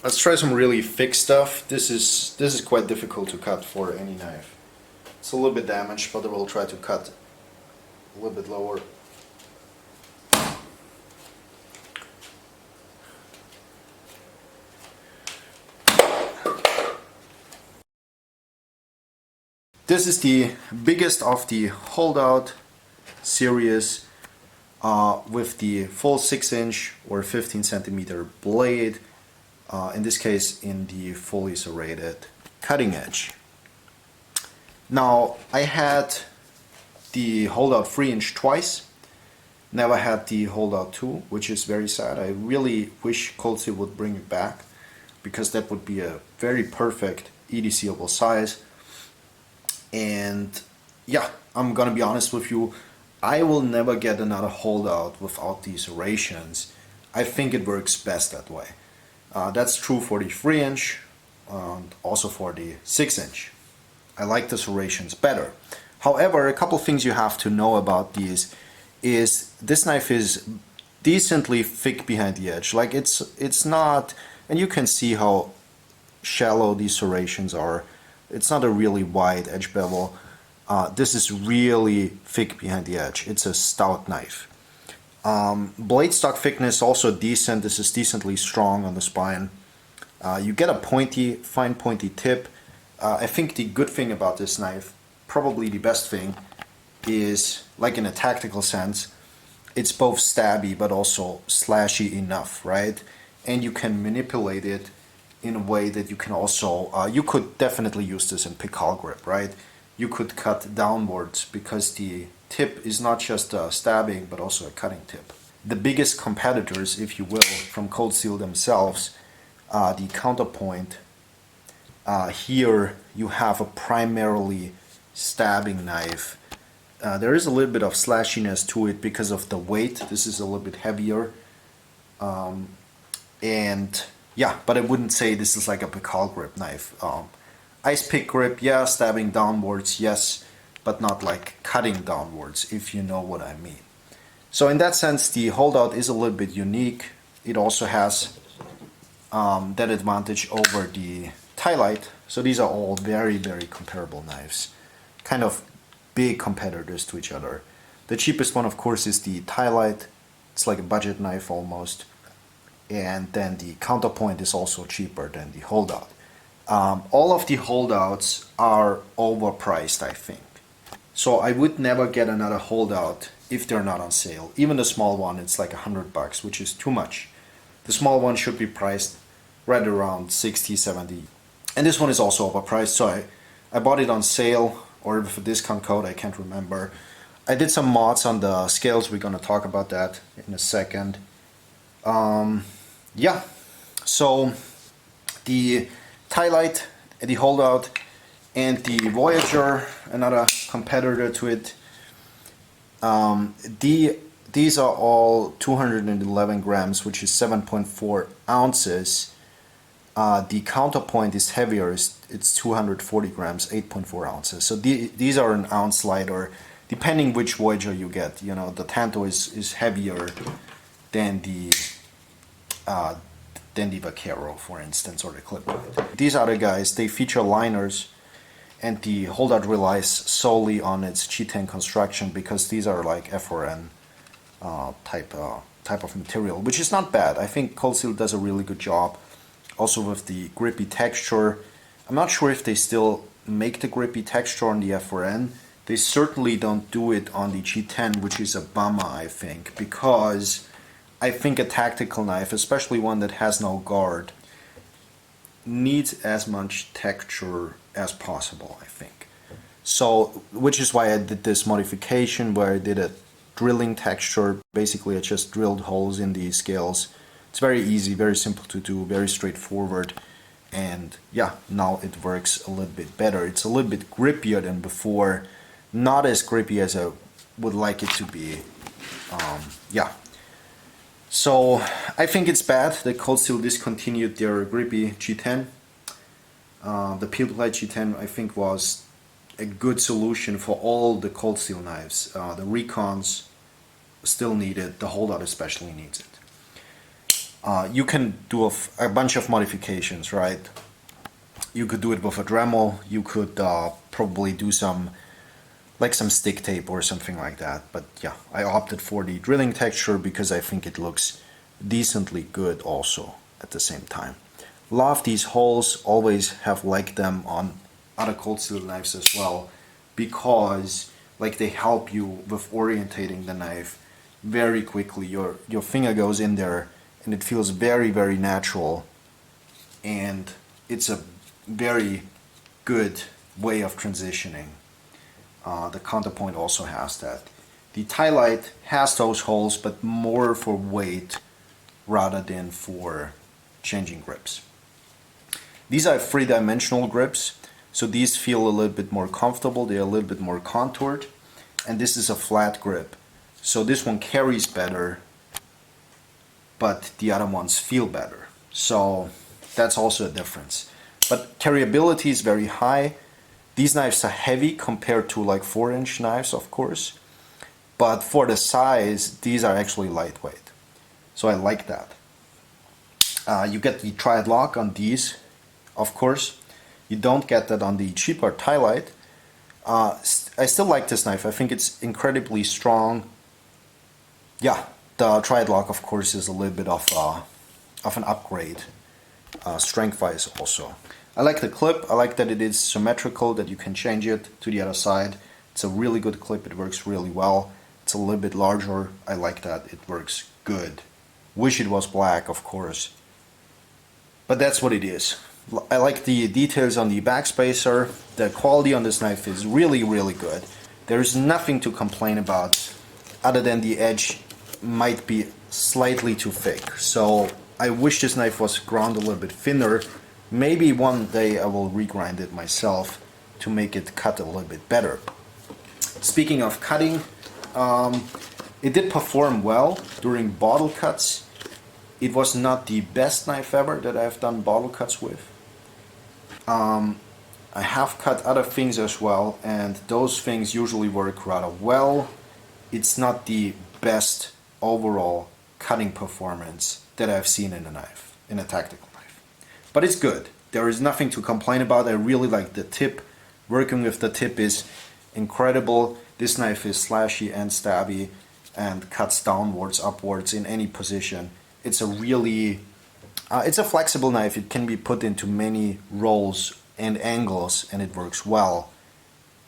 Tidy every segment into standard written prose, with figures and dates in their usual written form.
Let's try some really thick stuff. This is quite difficult to cut for any knife. It's a little bit damaged, but I will try to cut a little bit lower. This is the biggest of the holdout series with the full 6-inch or 15 centimeter blade, in this case in the fully serrated cutting edge. Now I had the holdout 3-inch twice, never had the holdout 2, which is very sad. I really wish Cold Steel would bring it back, because that would be a very perfect EDCable size. And yeah, I'm gonna be honest with you, I will never get another holdout without these serrations. I think it works best that way. That's true for the 3-inch and also for the 6-inch. I like the serrations better. However, a couple things you have to know about these is this knife is decently thick behind the edge. Like it's not, and you can see how shallow these serrations are. It's not a really wide edge bevel. This is really thick behind the edge. It's a stout knife. Blade stock thickness also decent. This is decently strong on the spine. You get a pointy, fine pointy tip. I think the good thing about this knife, probably the best thing, is, like in a tactical sense, it's both stabby but also slashy enough, right? And you can manipulate it in a way that you can also, you could definitely use this in pickle grip, right? You could cut downwards because the tip is not just a stabbing but also a cutting tip. The biggest competitors, if you will, from Cold Steel themselves, the counterpoint, here you have a primarily stabbing knife. There is a little bit of slashiness to it because of the weight. This is a little bit heavier. And yeah, but I wouldn't say this is like a pickle grip knife. Ice pick grip, yeah, stabbing downwards, yes, but not like cutting downwards, if you know what I mean. So in that sense, the holdout is a little bit unique. It also has that advantage over the Light. So these are all very, very comparable knives. Kind of big competitors to each other. The cheapest one, of course, is the Light. It's like a budget knife almost. And then the counterpoint is also cheaper than the holdout. All of the holdouts are overpriced, I think. So I would never get another holdout if they're not on sale. Even the small one, it's like $100, which is too much. The small one should be priced right around 60, 70. And this one is also overpriced, so I bought it on sale or with a discount code, I can't remember. I did some mods on the scales, we're gonna talk about that in a second. Yeah, so the Light, the holdout, and the Voyager, another competitor to it, these are all 211 grams, which is 7.4 ounces. The counterpoint is heavier, it's 240 grams, 8.4 ounces. So these are an ounce lighter, depending which Voyager you get. You know, the Tanto is heavier than the Vaquero, for instance, or the Clipboard. These other guys, they feature liners, and the holdout relies solely on its G10 construction because these are like FRN type of material, which is not bad. I think Cold Steel does a really good job. Also with the grippy texture. I'm not sure if they still make the grippy texture on the FRN. They certainly don't do it on the G10, which is a bummer, I think, because I think a tactical knife, especially one that has no guard, needs as much texture as possible, I think. So, which is why I did this modification where I did a drilling texture. Basically, I just drilled holes in the scales. It's very easy, very simple to do, very straightforward. And yeah, now it works a little bit better. It's a little bit grippier than before. Not as grippy as I would like it to be. Yeah. So I think it's bad that Cold Steel discontinued their grippy G10. The Peel Plate G10 I think was a good solution for all the Cold Steel knives. The Recons still need it, the holdout especially needs it. You can do a bunch of modifications, right? You could do it with a Dremel. You could probably do some stick tape or something like that. But yeah, I opted for the drilling texture because I think it looks decently good also at the same time. A lot of these holes, always have liked them on other cold steel knives as well, because they help you with orientating the knife very quickly. Your finger goes in there and it feels very, very natural, and it's a very good way of transitioning. The counterpoint also has that. The Tylite has those holes, but more for weight rather than for changing grips. These are 3-dimensional grips, so these feel a little bit more comfortable, they're a little bit more contoured, and this is a flat grip. So this one carries better, but the other ones feel better. So that's also a difference. But carryability is very high. These knives are heavy compared to 4-inch knives, of course, but for the size, these are actually lightweight. So I like that. You get the triad lock on these, of course. You don't get that on the cheaper Tylite. I still like this knife. I think it's incredibly strong. Yeah, the triad lock, of course, is a little bit of an upgrade, strength-wise also. I like the clip. I like that it is symmetrical, that you can change it to the other side. It's a really good clip. It works really well. It's a little bit larger. I like that. It works good. Wish it was black, of course. But that's what it is. I like the details on the backspacer. The quality on this knife is really, really good. There's nothing to complain about other than the edge might be slightly too thick. So I wish this knife was ground a little bit thinner. Maybe one day I will regrind it myself to make it cut a little bit better. Speaking of cutting, it did perform well during bottle cuts. It was not the best knife ever that I've done bottle cuts with. I have cut other things as well, and those things usually work rather well. It's not the best overall cutting performance that I've seen in a knife, in a tactical knife. But it's good. There is nothing to complain about. I really like the tip. Working with the tip is incredible. This knife is slashy and stabby and cuts downwards, upwards in any position. It's a really, it's a flexible knife. It can be put into many roles and angles, and it works well.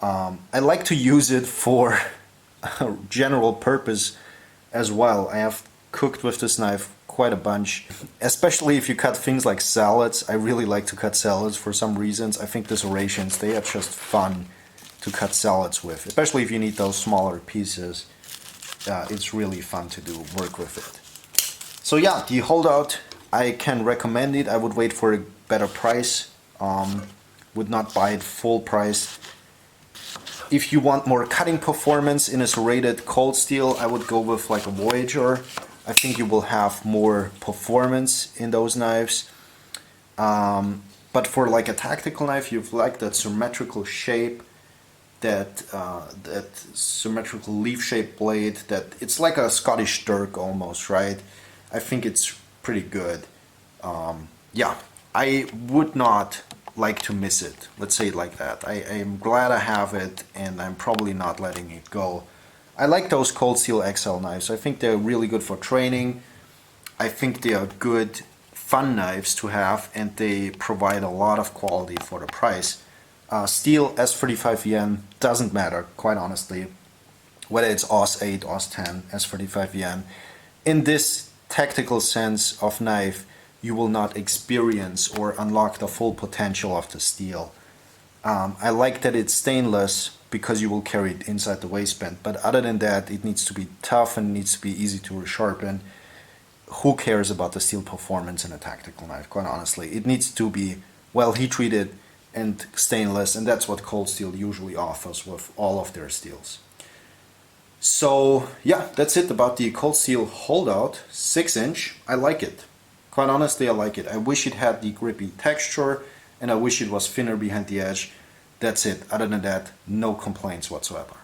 I like to use it for a general purpose as well. I have cooked with this knife quite a bunch, especially if you cut things like salads. I really like to cut salads for some reasons. I think the serrations, they are just fun to cut salads with, especially if you need those smaller pieces. It's really fun to do work with it. So yeah, the holdout, I can recommend it. I would wait for a better price. Would not buy it full price. If you want more cutting performance in a serrated cold steel, I would go with a Voyager. I think you will have more performance in those knives. But for a tactical knife, you've that symmetrical shape, that symmetrical leaf-shaped blade, that it's like a Scottish dirk almost, right? I think it's pretty good. Yeah, I would not like to miss it. Let's say it like that. I am glad I have it, and I'm probably not letting it go. I like those Cold Steel XL knives. I think they're really good for training. I think they are good, fun knives to have, and they provide a lot of quality for the price. Steel S35VN doesn't matter, quite honestly, whether it's AUS 8, AUS 10, S35VN. In this tactical sense of knife, you will not experience or unlock the full potential of the steel. I like that it's stainless because you will carry it inside the waistband, but other than that, it needs to be tough and needs to be easy to resharpen. Who cares about the steel performance in a tactical knife, quite honestly? It needs to be well heat treated and stainless, and that's what Cold Steel usually offers with all of their steels. So yeah, that's it about the Cold Steel holdout 6-inch. I like it. Quite honestly, I like it. I wish it had the grippy texture, and I wish it was thinner behind the edge. That's it. Other than that, no complaints whatsoever.